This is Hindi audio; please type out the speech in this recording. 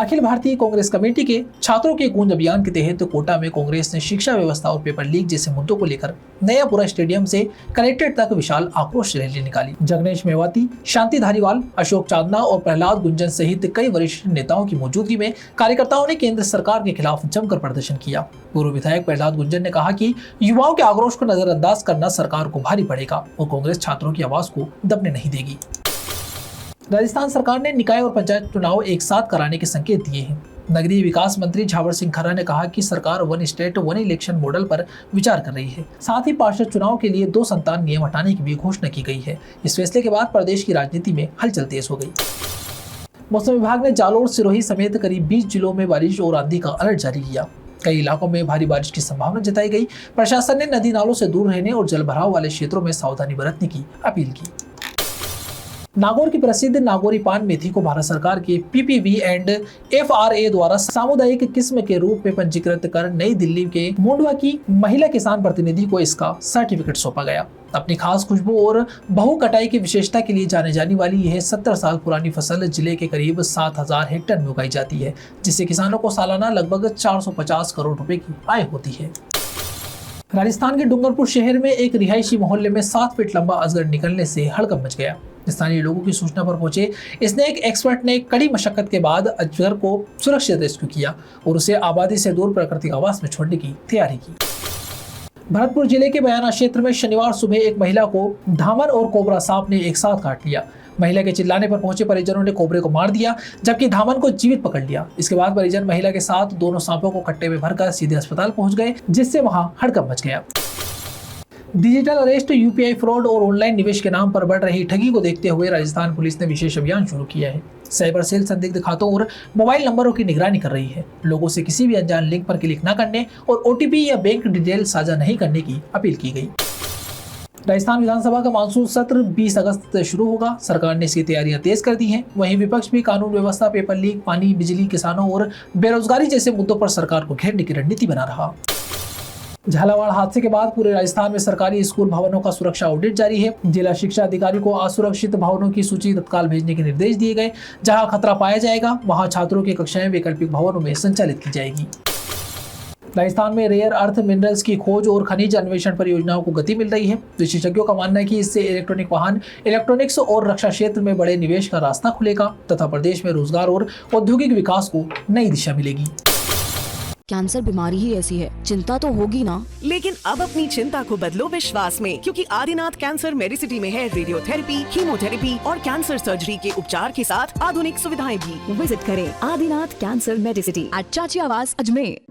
अखिल भारतीय कांग्रेस कमेटी के छात्रों के गूंज अभियान के तहत कोटा में कांग्रेस ने शिक्षा व्यवस्था और पेपर लीक जैसे मुद्दों को लेकर नयापुरा स्टेडियम से कलेक्ट्रेट तक विशाल आक्रोश रैली निकाली। जगनेश मेवाती, शांति धारीवाल, अशोक चांदना और प्रहलाद गुंजन सहित कई वरिष्ठ नेताओं की मौजूदगी में कार्यकर्ताओं ने केंद्र सरकार के खिलाफ जमकर प्रदर्शन किया। पूर्व विधायक प्रहलाद गुंजन ने कहा कि युवाओं के आक्रोश को नजरअंदाज करना सरकार को भारी पड़ेगा और कांग्रेस छात्रों की आवाज को दबने नहीं देगी। राजस्थान सरकार ने निकाय और पंचायत चुनाव एक साथ कराने के संकेत दिए हैं। नगरीय विकास मंत्री झावर सिंह खर्रा ने कहा कि सरकार one state one election model पर विचार कर रही है। साथ ही पार्षद चुनाव के लिए 2 संतान नियम हटाने की भी घोषणा की गई है। इस फैसले के बाद प्रदेश की राजनीति में हलचल तेज हो गई। मौसम विभाग ने जालोर, सिरोही समेत करीब 20 जिलों में बारिश और आंधी का अलर्ट जारी किया। कई इलाकों में भारी बारिश की संभावना जताई गई। प्रशासन ने नदी नालों से दूर रहने और जलभराव वाले क्षेत्रों में सावधानी बरतने की अपील की। नागौर की प्रसिद्ध नागौरी पान मेथी को भारत सरकार के PPV एंड FRA द्वारा सामुदायिक किस्म के रूप में पंजीकृत कर नई दिल्ली के मुंडवा की महिला किसान प्रतिनिधि को इसका सर्टिफिकेट सौंपा गया। अपनी खास खुशबू और बहु कटाई की विशेषता के लिए जाने जाने वाली यह 70 साल पुरानी फसल जिले के करीब 7000 हेक्टेयर में उगाई जाती है, जिससे किसानों को सालाना लगभग 450 करोड़ रुपए की आय होती है। राजस्थान के डूंगरपुर शहर में एक रिहायशी मोहल्ले में 7 फीट लंबा अजगर निकलने से हड़कंप मच गया। स्थानीय लोगों की सूचना पर पहुंचे स्नेक एक्सपर्ट ने कड़ी मशक्कत के बाद अजगर को सुरक्षित रेस्क्यू किया और उसे आबादी से दूर प्राकृतिक आवास में छोड़ने की तैयारी की। भरतपुर जिले के बयाना क्षेत्र में शनिवार सुबह एक महिला को धामन और कोबरा सांप ने एक साथ काट लिया। महिला के चिल्लाने पर पहुंचे परिजनों ने कोबरे को मार दिया, जबकि धामन को जीवित पकड़ लिया। इसके बाद परिजन महिला के साथ दोनों सांपों को कट्टे में भरकर सीधे अस्पताल पहुंच गए, जिससे वहां हड़कंप मच गया। डिजिटल अरेस्ट, UPI फ्रॉड और ऑनलाइन निवेश के नाम पर बढ़ रही ठगी को देखते हुए राजस्थान पुलिस ने विशेष अभियान शुरू किया है। साइबर सेल संदिग्ध खातों और मोबाइल नंबरों की निगरानी कर रही है। लोगों से किसी भी अनजान लिंक पर क्लिक न करने और OTP या बैंक डिटेल साझा नहीं करने की अपील की गई। राजस्थान विधानसभा का मानसून सत्र 20 अगस्त से शुरू होगा। सरकार ने इसकी तैयारियां तेज कर दी हैं। वहीं विपक्ष भी कानून व्यवस्था, पेपर लीक, पानी, बिजली, किसानों और बेरोजगारी जैसे मुद्दों पर सरकार को घेरने की रणनीति बना रहा। झालावाड़ हादसे के बाद पूरे राजस्थान में सरकारी स्कूल भवनों का सुरक्षा ऑडिट जारी है। जिला शिक्षा अधिकारी को असुरक्षित भवनों की सूची तत्काल भेजने के निर्देश दिए गए। जहां खतरा पाया जाएगा वहां छात्रों की कक्षाएं वैकल्पिक भवनों में संचालित की जाएगी। राजस्थान में रेयर अर्थ मिनरल्स की खोज और खनिज अन्वेषण परियोजनाओं को गति मिल रही है। विशेषज्ञों का मानना है कि इससे इलेक्ट्रॉनिक वाहन, इलेक्ट्रॉनिक्स और रक्षा क्षेत्र में बड़े निवेश का रास्ता खुलेगा तथा प्रदेश में रोजगार और औद्योगिक विकास को नई दिशा मिलेगी। कैंसर बीमारी ही ऐसी है, चिंता तो होगी ना। लेकिन अब अपनी चिंता को बदलो विश्वास में, क्योंकि आदिनाथ कैंसर मेडिसिटी में है रेडियोथेरेपी, कीमोथेरेपी और कैंसर सर्जरी के उपचार के साथ आधुनिक सुविधाएं भी। विजिट करें आदिनाथ कैंसर मेडिसिटी एट चाची आवास, अजमेर।